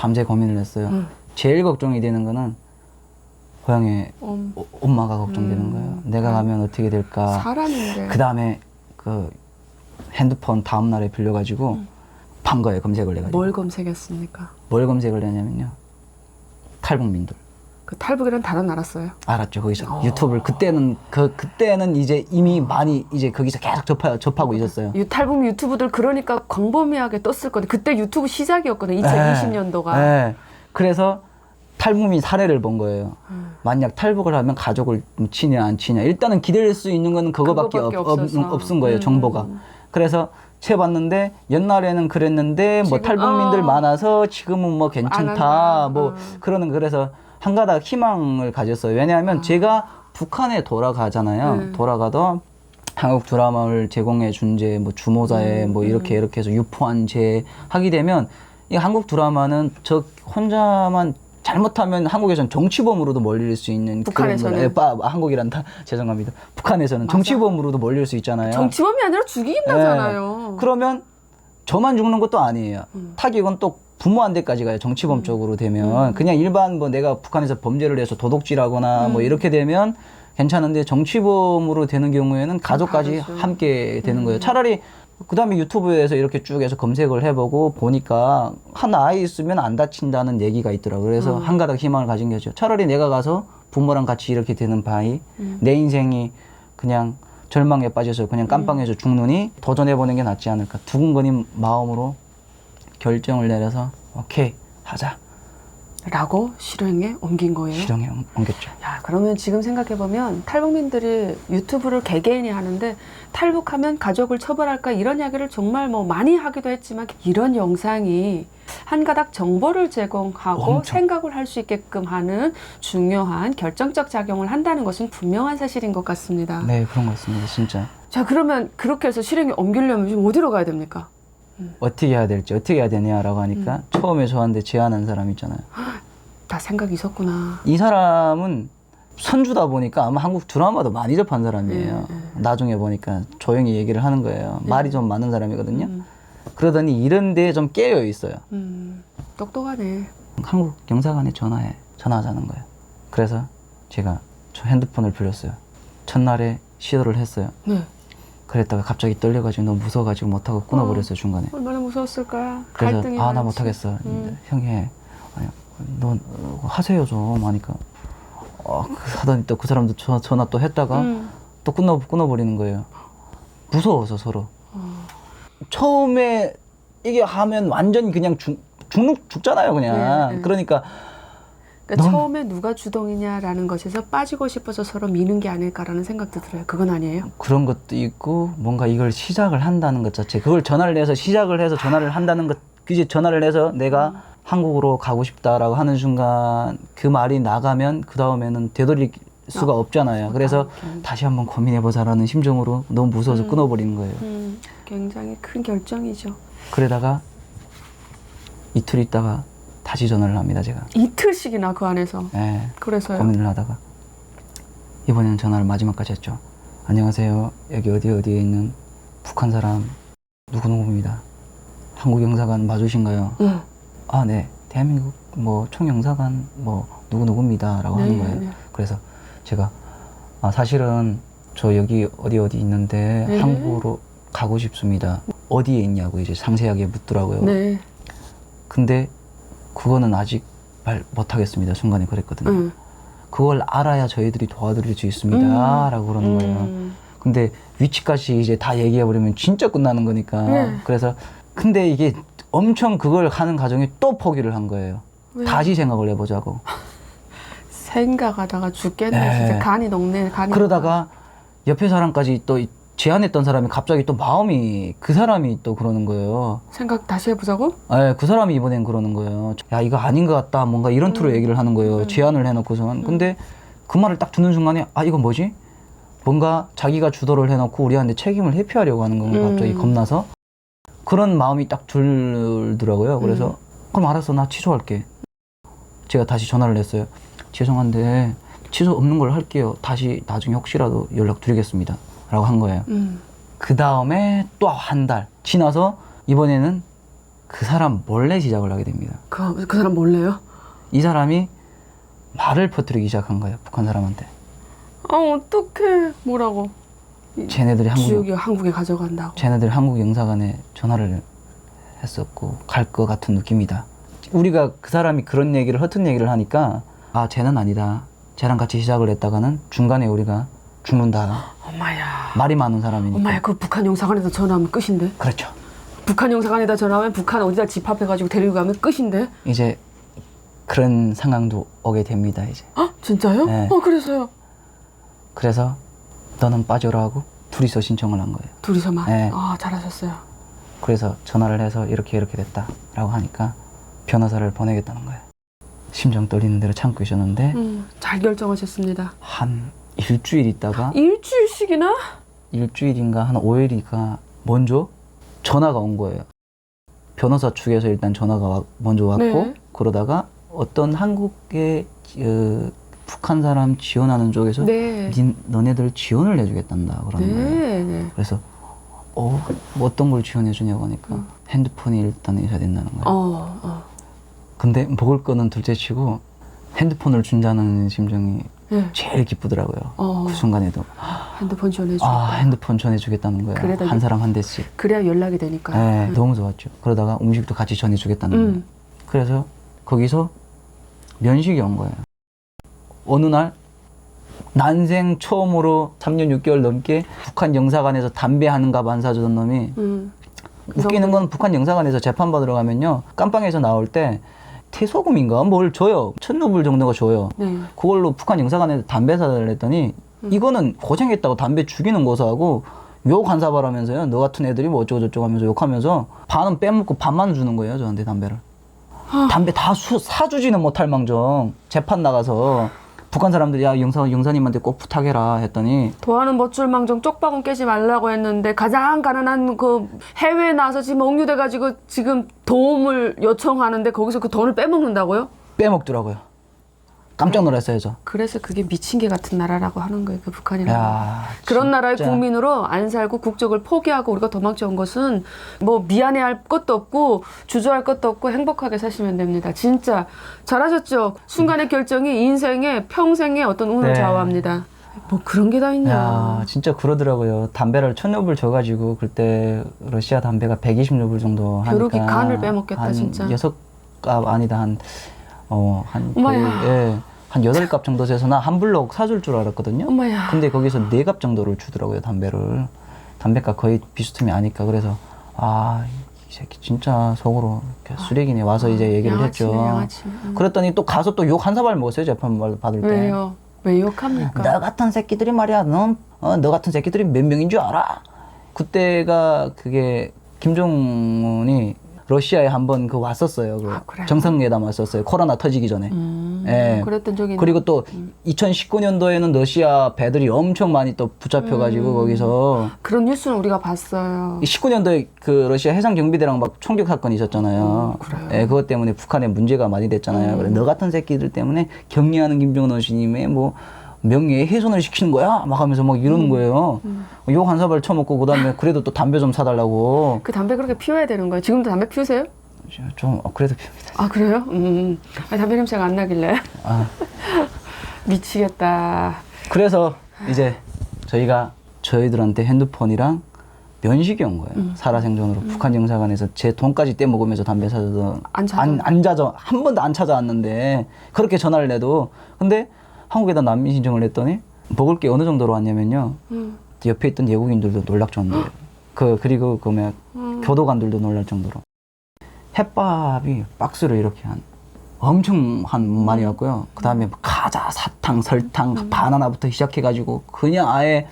밤새 고민을 했어요. 제일 걱정이 되는 거는 고향에 엄마가 걱정되는 거예요. 내가 가면 어떻게 될까. 사람인데. 그 다음에 그 핸드폰 다음날에 빌려가지고 판 거예요. 검색을 해가지고. 뭘 검색했습니까? 뭘 검색을 했냐면요. 탈북민들. 그 탈북이라는 단어 알았어요? 알았죠. 거기서 유튜브를 그때는 이제 이미 많이 이제 거기서 계속 접하고 있었어요. 탈북 유튜브들 그러니까 광범위하게 떴을 건데 그때 유튜브 시작이었거든요. 2020년도가. 네. 그래서 탈북민 사례를 본 거예요. 만약 탈북을 하면 가족을 치냐 안 치냐. 일단은 기댈 수 있는 건 그거밖에 없은 거예요. 정보가. 그래서 채봤는데 옛날에는 그랬는데 뭐 탈북민들 많아서 지금은 뭐 괜찮다 뭐 그러는. 그래서 한 가닥 희망을 가졌어요. 왜냐하면 제가 북한에 돌아가잖아요. 돌아가도 한국 드라마를 제공해 준 제 뭐 주모자에 뭐 이렇게 해서 유포한 제 하게 되면 이 한국 드라마는 저 혼자만 잘못하면 한국에서는 정치범으로도 몰릴 수 있는 북한에서는 한국이란다 죄송합니다. 북한에서는 정치범으로도 몰릴 수 있잖아요. 정치범이 아니라 죽인다잖아요. 그러면 저만 죽는 것도 아니에요. 타격은 또 부모한테까지 가요. 정치범 쪽으로 되면 그냥 일반 뭐 내가 북한에서 범죄를 해서 도둑질하거나 뭐 이렇게 되면 괜찮은데 정치범으로 되는 경우에는 가족까지 함께 되는 거예요. 차라리 그 다음에 유튜브에서 이렇게 쭉 해서 검색을 해보고 보니까 한 아이 있으면 안 다친다는 얘기가 있더라고요. 그래서 한 가닥 희망을 가진 거죠. 차라리 내가 가서 부모랑 같이 이렇게 되는 바이 내 인생이 그냥 절망에 빠져서 그냥 깜빵해서 죽느니 도전해보는 게 낫지 않을까. 두근거린 마음으로 결정을 내려서 오케이 하자 라고 실행에 옮긴 거예요? 실행에 옮겼죠. 야, 그러면 지금 생각해보면 탈북민들이 유튜브를 개개인이 하는데 탈북하면 가족을 처벌할까 이런 이야기를 정말 뭐 많이 하기도 했지만 이런 영상이 한 가닥 정보를 제공하고 엄청. 생각을 할 수 있게끔 하는 중요한 결정적 작용을 한다는 것은 분명한 사실인 것 같습니다. 네, 그런 것 같습니다. 진짜. 자, 그러면 그렇게 해서 실행에 옮기려면 지금 어디로 가야 됩니까? 어떻게 해야 될지 어떻게 해야 되냐라고 하니까 처음에 저한테 제안한 사람 있잖아요. 다 생각이 있었구나. 이 사람은 선주다 보니까 아마 한국 드라마도 많이 접한 사람이에요. 나중에 보니까 조용히 얘기를 하는 거예요. 말이 좀 많은 사람이거든요. 그러더니 이런 데에 좀 깨어 있어요. 똑똑하네. 한국 영사관에 전화하자는 거예요. 그래서 제가 저 핸드폰을 빌렸어요. 첫날에 시도를 했어요. 네. 그랬다가 갑자기 떨려가지고 너무 무서워가지고 못하고 끊어버렸어요. 중간에. 얼마나 무서웠을까? 그래서 갈등이 나 많지. 못하겠어. 형이 해. 아니, 너 하세요 좀 하니까 하더니 또 그 사람도 전화 또 했다가 또 끊어버리는 거예요. 무서워서 서로. 처음에 이게 하면 완전히 그냥 죽잖아요 그냥. 네. 그러니까 처음에 누가 주동이냐라는 것에서 빠지고 싶어서 서로 미는 게 아닐까라는 생각도 들어요. 그건 아니에요? 그런 것도 있고 뭔가 이걸 시작을 한다는 것 자체, 그걸 전화를 해서 시작을 해서 전화를 한다는 것, 이제 전화를 해서 내가 한국으로 가고 싶다라고 하는 순간 그 말이 나가면 그 다음에는 되돌릴 수가 없잖아요. 그래서 다시 한번 고민해보자라는 심정으로 너무 무서워서 끊어버리는 거예요. 굉장히 큰 결정이죠. 그러다가 이틀 있다가 다시 전화를 합니다, 제가. 이틀씩이나 그 안에서. 네, 그래서요. 고민을 하다가 이번에는 전화를 마지막까지 했죠. 안녕하세요. 여기 어디에 있는 북한 사람 누구누구입니다. 한국 영사관 맞으신가요? 아, 네. 대한민국 뭐 총영사관 뭐 누구누구입니다. 라고 하는 거예요. 네. 그래서 제가 사실은 저 여기 어디 있는데 한국으로 가고 싶습니다. 어디에 있냐고 이제 상세하게 묻더라고요. 네. 근데 그거는 아직 말 못하겠습니다. 순간에 그랬거든요. 그걸 알아야 저희들이 도와드릴 수 있습니다. 라고 그러는 거예요. 근데 위치까지 이제 다 얘기해버리면 진짜 끝나는 거니까. 그래서 근데 이게 엄청 그걸 하는 과정에 또 포기를 한 거예요. 왜요? 다시 생각을 해보자고. 생각하다가 죽겠네. 네. 진짜 간이 녹네. 간이 그러다가 옆에 사람까지 또 제안했던 사람이 갑자기 또 마음이 그 사람이 또 그러는 거예요. 생각 다시 해보자고? 네, 그 사람이 이번엔 그러는 거예요. 야, 이거 아닌 것 같다. 뭔가 이런 투로 얘기를 하는 거예요. 제안을 해놓고선. 근데 그 말을 딱 듣는 순간에 이건 뭐지? 뭔가 자기가 주도를 해놓고 우리한테 책임을 회피하려고 하는 건가 갑자기 겁나서 그런 마음이 딱 들더라고요. 그래서 그럼 알았어, 나 취소할게. 제가 다시 전화를 했어요. 죄송한데 취소 없는 걸 할게요. 다시 나중에 혹시라도 연락 드리겠습니다. 라고 한 거예요. 그 다음에 또 한 달 지나서 이번에는 그 사람 몰래 시작을 하게 됩니다. 그 사람 몰래요? 이 사람이 말을 퍼뜨리기 시작한 거예요. 북한 사람한테. 아 어떡해. 뭐라고? 쟤네들이 지옥이 한국에 가져간다고. 쟤네들이 한국 영사관에 전화를 했었고 갈 것 같은 느낌이다. 우리가 그 사람이 그런 얘기를 허튼 얘기를 하니까 아 쟤는 아니다. 쟤랑 같이 시작을 했다가는 중간에 우리가 죽는다. 엄마야. 말이 많은 사람이니까. 엄마야 그 북한 영사관에다 전화하면 끝인데. 그렇죠. 북한 영사관에다 전화하면 북한 어디다 집합해가지고 데리고 가면 끝인데. 이제 그런 상황도 오게 됩니다. 이제. 아 진짜요? 네. 그래서요. 그래서 너는 빠져라 하고 둘이서 신청을 한 거예요. 둘이서만. 네. 아 잘하셨어요. 그래서 전화를 해서 이렇게 됐다라고 하니까 변호사를 보내겠다는 거예요. 심장 떨리는 대로 참고 있었는데 잘 결정하셨습니다. 한 일주일 있다가 일주일씩이나? 일주일인가 한 5일인가 먼저 전화가 온 거예요. 변호사 측에서 일단 전화가 먼저 왔고 네. 그러다가 어떤 한국의 북한 사람 지원하는 쪽에서 네. 너네들 지원을 해주겠단다 그러는 거예요. 네. 그래서 뭐 어떤 걸 지원해 주냐고 하니까 핸드폰이 일단 있어야 된다는 거예요. 근데 먹을 거는 둘째치고 핸드폰을 준다는 심정이 네. 제일 기쁘더라고요. 그 순간에도 핸드폰 전해주겠다. 아 핸드폰 전해주겠다는 거예요. 그래도 한 사람 한 대씩. 그래야 연락이 되니까. 네, 너무 좋았죠. 그러다가 음식도 같이 전해주겠다는 거예요. 그래서 거기서 면식이 온 거예요. 어느 날 난생 처음으로 3년 6개월 넘게 북한 영사관에서 담배 한 갑 안 사주던 놈이 웃기는 건 북한 영사관에서 재판받으러 가면요 깜빵에서 나올 때 퇴소금인가 뭘 줘요. 1,000루블 정도가 줘요. 네. 그걸로 북한 영사관에서 담배 사달라 했더니 이거는 고생했다고 담배 죽이는 거사하고 욕 한 사발 하면서요. 너 같은 애들이 뭐 어쩌고저쩌고 하면서 욕하면서 반은 빼먹고 반만 주는 거예요. 저한테 담배를. 담배 다 사주지는 못할 망정 재판 나가서 북한 사람들이 야 영사님한테 꼭 부탁해라 했더니 도하는 멋줄망정 쪽박은 깨지 말라고 했는데 가장 가난한 그 해외에 나와서 지금 억류돼가지고 지금 도움을 요청하는데 거기서 그 돈을 빼먹는다고요? 빼먹더라고요. 깜짝 놀랐어요 저. 그래서 그게 미친 개 같은 나라라고 하는 거예요. 그 북한이라는 야, 그런 진짜. 나라의 국민으로 안 살고 국적을 포기하고 우리가 도망쳐 온 것은 뭐 미안해할 것도 없고 주저할 것도 없고 행복하게 사시면 됩니다. 진짜 잘하셨죠. 순간의 결정이 인생의 평생의 어떤 운을 네. 좌우합니다. 뭐 그런 게 다 있냐. 야, 진짜 그러더라고요. 담배를 1,000루블 줘가지고 그때 러시아 담배가 120루블 정도 하니까 벼룩이 간을 빼먹겠다, 한 진짜. 6갑 아니다 한 거의, 엄마야. 예, 한 8갑 정도 돼서 나 한 블록 사줄 줄 알았거든요. 엄마야. 근데 거기서 4갑 정도를 주더라고요, 담배를. 담배값 거의 비스듬히 아니까. 그래서 아, 이 새끼 진짜 속으로 이렇게 쓰레기네 와서 이제 얘기를 양아치네, 했죠. 양아치. 그랬더니 또 가서 또 욕 한 사발 먹었어요, 재판 받을 때. 왜요? 왜 욕합니까? 너 같은 새끼들이 말이야. 너 같은 새끼들이 몇 명인 줄 알아? 그때가 그게 김정은이 러시아에 한번 왔었어요. 그래요? 정상회담 왔었어요. 코로나 터지기 전에. 예. 그랬던 적이 그리고 또 2019년도에는 러시아 배들이 엄청 많이 또 붙잡혀가지고 거기서 그런 뉴스는 우리가 봤어요. 19년도에 그 러시아 해상 경비대랑 막 총격 사건이 있었잖아요. 그래요? 예, 그것 때문에 북한에 문제가 많이 됐잖아요. 그래, 너 같은 새끼들 때문에 격려하는 김정은 원수님의 뭐 명예에 훼손을 시키는 거야? 막 하면서 막 이러는 거예요. 욕 한 사발 쳐먹고 그다음에 그래도 또 담배 좀 사달라고. 그 담배 그렇게 피워야 되는 거예요. 지금도 담배 피우세요? 좀 그래도 피웁니다. 아 그래요? 아니, 담배 냄새가 안 나길래. 아. 미치겠다. 그래서 이제 저희들한테 핸드폰이랑 면식이 온 거예요. 살아생전으로 북한 영사관에서 제 돈까지 떼먹으면서 담배 사주던 안 찾아. 안 찾아 한 번도 안 찾아왔는데 그렇게 전화를 해도 근데 한국에다 난민 신청을 했더니 먹을 게 어느 정도로 왔냐면요. 옆에 있던 외국인들도 놀랄 정도예요. 그리고 그러면 교도관들도 놀랄 정도로 햇밥이 박스로 이렇게 엄청 많이 왔고요. 그 다음에 과자, 사탕, 설탕, 바나나부터 시작해가지고 그냥 아예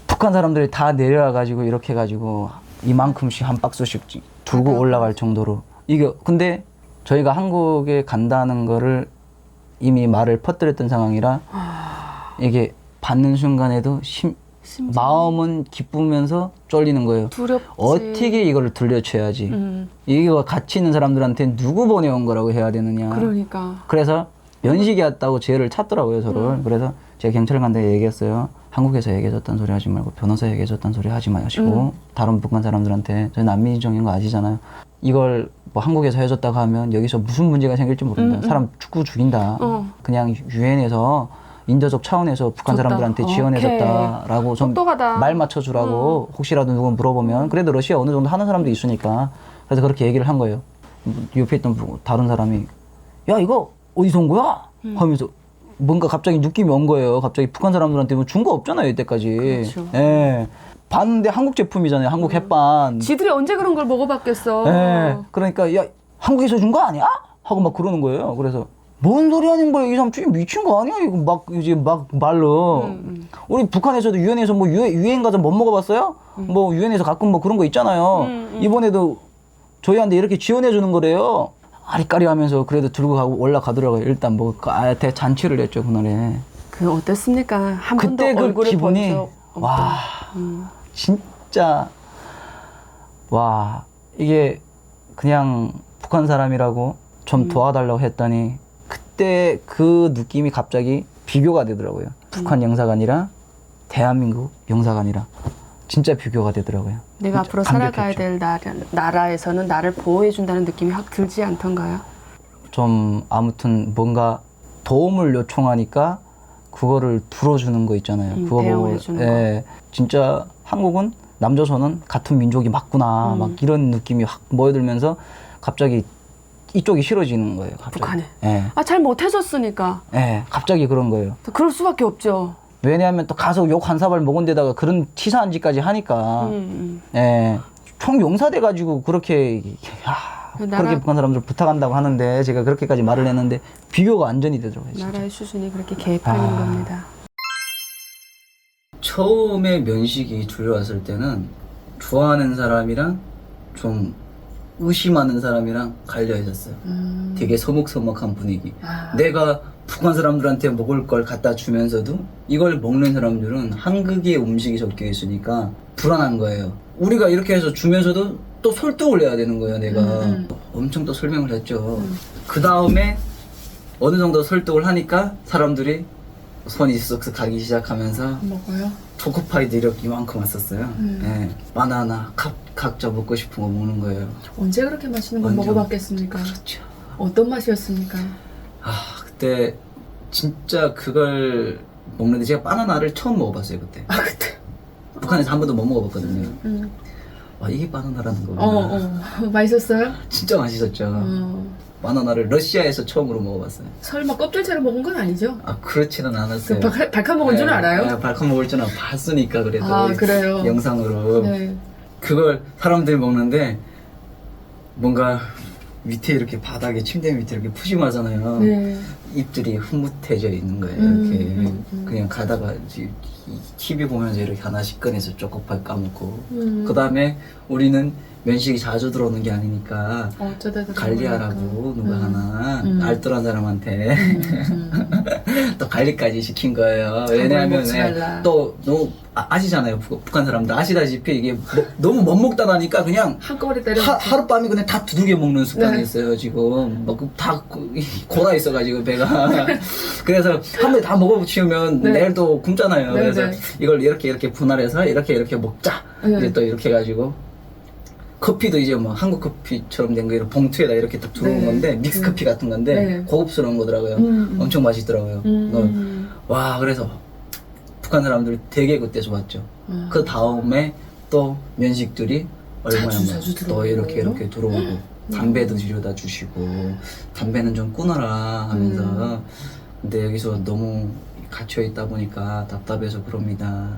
북한 사람들이 다 내려와가지고 이렇게 해가지고 이만큼씩 한 박스씩 들고 올라갈 정도로 이게 근데 저희가 한국에 간다는 거를 이미 말을 퍼뜨렸던 상황이라 이게 받는 순간에도 마음은 기쁘면서 쫄리는 거예요. 두렵지. 어떻게 이거를 들려줘야지. 이거 같이 있는 사람들한테 누구 보내온 거라고 해야 되느냐. 그러니까. 그래서 면식이 왔다고 죄를 찾더라고요, 저를. 그래서 제가 경찰 간데 얘기했어요. 한국에서 얘기해줬다는 소리 하지 말고 변호사 얘기해줬다는 소리 하지 마시고 다른 북한 사람들한테 저희 난민 인정인 거 아시잖아요. 이걸 뭐 한국에서 해줬다고 하면 여기서 무슨 문제가 생길지 모른다. 사람 죽고 죽인다. 그냥 유엔에서 인도적 차원에서 북한 좋다. 사람들한테 지원해줬다라고 좀 똑똑하다. 말 맞춰주라고 혹시라도 누구 물어보면 그래도 러시아 어느 정도 하는 사람도 있으니까 그래서 그렇게 얘기를 한 거예요. 옆에 있던 다른 사람이 야 이거 어디서 온 거야? 하면서 뭔가 갑자기 느낌이 온 거예요. 갑자기 북한 사람들한테 뭐 준 거 없잖아요 이때까지. 그렇죠. 예. 봤는데 한국 제품이잖아요. 한국 햇반. 지들이 언제 그런 걸 먹어봤겠어. 예. 그러니까 야 한국에서 준 거 아니야? 하고 막 그러는 거예요. 그래서 뭔 소리 하는 거야? 이 사람 좀 미친 거 아니야? 이거 막 이제 막 말로. 우리 북한에서도 유엔에서 뭐 유엔 가서 못 먹어봤어요? 뭐 유엔에서 가끔 뭐 그런 거 있잖아요. 이번에도 저희한테 이렇게 지원해 주는 거래요. 아리까리 하면서 그래도 들고 가고 올라가더라고요. 일단 뭐 대잔치를 했죠 그날에. 그 어땠습니까? 한 번도 그때 그 얼굴을 본 기분이 적 없던. 와 진짜 와 이게 그냥 북한 사람이라고 좀 도와달라고 했더니 그때 그 느낌이 갑자기 비교가 되더라고요. 북한 영사관이랑 대한민국 영사관이랑 진짜 비교가 되더라고요. 내가 진짜 앞으로 살아가야 감격했죠. 될 나라에서는 나를 보호해준다는 느낌이 확 들지 않던가요? 좀 아무튼 뭔가 도움을 요청하니까 그거를 들어주는 거 있잖아요. 그거 보고 대응해주는 예, 진짜 한국은 남조선은 같은 민족이 맞구나 막 이런 느낌이 확 모여들면서 갑자기 이쪽이 싫어지는 거예요. 갑자기. 북한에. 예, 아, 잘 못해줬으니까. 예, 갑자기 그런 거예요. 그럴 수밖에 없죠. 왜냐하면 또 가서 욕 한 사발 먹은 데다가 그런 치사한 짓까지 하니까 예, 총 용사돼 가지고 그렇게 그렇게 북한 사람들 부탁한다고 하는데 제가 그렇게까지 말을 했는데 비교가 완전히 되더라고요. 진짜. 나라의 수준이 그렇게 개판인 겁니다. 처음에 면식이 들어왔을 때는 좋아하는 사람이랑 좀 의심하는 사람이랑 갈려 있었어요. 되게 서먹서먹한 분위기. 내가 북한 사람들한테 먹을 걸 갖다 주면서도 이걸 먹는 사람들은 한국의 음식이 적혀 있으니까 불안한 거예요. 우리가 이렇게 해서 주면서도 또 설득을 해야 되는 거예요, 내가. 엄청 또 설명을 했죠. 그 다음에 어느 정도 설득을 하니까 사람들이 손이 쓱쓱 가기 시작하면서 먹어요? 초코파이도 이렇게 이만큼 왔었어요. 예. 바나나, 각자 먹고 싶은 거 먹는 거예요. 언제 그렇게 맛있는 걸 완전. 먹어봤겠습니까? 그렇죠. 어떤 맛이었습니까? 그때 진짜 그걸 먹는데 제가 바나나를 처음 먹어봤어요, 그때. 아, 그때. 북한에서 한 번도 못 먹어봤거든요. 와, 이게 바나나라는 거구나. 맛있었어요? 진짜 맛있었죠. 바나나를 러시아에서 처음으로 먹어봤어요. 설마 껍질째로 먹은 건 아니죠? 그렇지는 않았어요. 발카 먹은 줄 알아요? 네, 발칸 먹을 줄은 봤으니까 그래도 그래요? 영상으로. 네. 그걸 사람들이 먹는데 뭔가 밑에 이렇게 바닥에 침대 밑에 이렇게 푸짐하잖아요. 네. 입들이 흐뭇해져 있는 거예요. 이렇게 그냥 가다가 TV 보면서 이렇게 하나씩 꺼내서 초코파이 까먹고 그 다음에 우리는 면식이 자주 들어오는 게 아니니까 어쩌다 관리하라고 누가 하나 알뜰한 사람한테 또 관리까지 시킨 거예요. 왜냐하면 또 너무 아시잖아요. 북한 사람들 아시다시피 이게 너무 못 먹다 나니까 그냥 한꺼번에 때려 하룻밤에 그냥 다 두들겨 먹는 습관이 있어요. 지금 다 골아 있어가지고 배가 그래서 한 번에 다 먹어치우면 내일 또 굶잖아요. 그래서 이걸 이렇게 분할해서 이렇게 먹자. 이제 또 이렇게 해가지고 커피도 이제 뭐 한국 커피처럼 된 거 이런 봉투에다 이렇게 딱 들어온 건데 믹스 커피 같은 건데 고급스러운 거더라고요. 엄청 맛있더라고요. 와, 그래서 북한 사람들 되게 그때 좋았죠. 그 다음에 또 면식들이 얼마나 또 이렇게 들어오고 담배도 들여다 주시고 담배는 좀 끊어라 하면서 근데 여기서 너무 갇혀 있다 보니까 답답해서 그럽니다.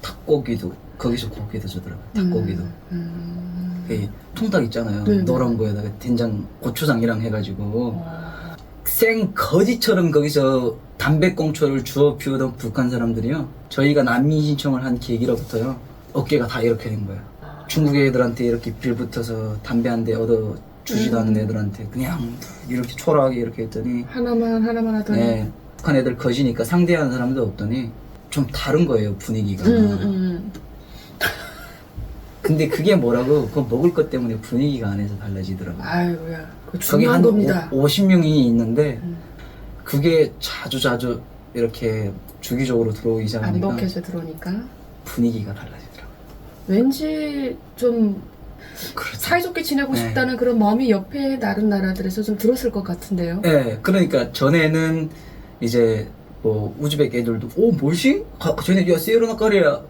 닭고기도 거기서 고기도 주더라고요. 닭고기도. 통닭 있잖아요. 노란 거에다가 된장, 고추장이랑 해가지고 생 거지처럼 거기서 담배꽁초를 주워 피우던 북한 사람들이요. 저희가 난민 신청을 한 계기로부터요. 어깨가 다 이렇게 된 거예요. 중국 애들한테 이렇게 빌붙어서 담배 한 대 얻어 주지도 않는 애들한테 그냥 이렇게 초라하게 이렇게 했더니 하나만 하더니 네, 북한 애들 거지니까 상대하는 사람도 없더니 좀 다른 거예요, 분위기가. 근데 그게 뭐라고 그거 먹을 것 때문에 분위기가 안에서 달라지더라고요. 아이고야, 그거 거기 중요한 한 겁니다. 50명이 있는데 그게 자주 이렇게 주기적으로 들어오기 시작하니까 안복해서 들어오니까 분위기가 달라지더라고요. 왠지 좀 그렇죠. 사이좋게 지내고 네. 싶다는 그런 마음이 옆에 다른 나라들에서 좀 들었을 것 같은데요. 네, 그러니까 전에는 이제 뭐 우즈벡 애들도 뭐지? 쟤네 야 세르나 까리야.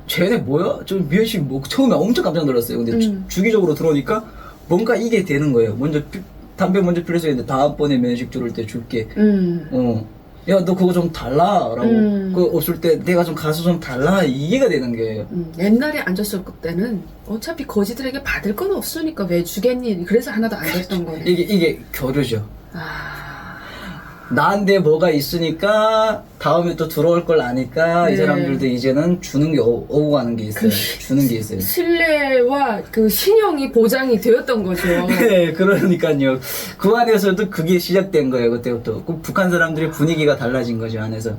쟤네 뭐야? 저 미연씨 뭐 처음에 엄청 깜짝 놀랐어요. 근데 주기적으로 들어오니까 뭔가 이게 되는 거예요. 먼저 담배 먼저 피려서 했는데 다음번에 면식 들어올 때 줄게. 야, 너 그거 좀 달라라고. 그거 없을 때 내가 좀 가서 좀 달라. 이해가 되는 거예요. 옛날에 앉았을 때는 어차피 거지들에게 받을 건 없으니까 왜 주겠니? 그래서 하나도 안 줬던 거네. 이게 교류죠. 아, 나한테 뭐가 있으니까 다음에 또 들어올 걸 아니까 네. 이 사람들도 이제는 주는 게 오고 가는 게 있어요. 주는 게 있어요. 신뢰와 그 신용이 보장이 되었던 거죠. 네, 그러니까요. 그 안에서도 그게 시작된 거예요. 그때부터. 그 북한 사람들의 분위기가 달라진 거죠, 안에서.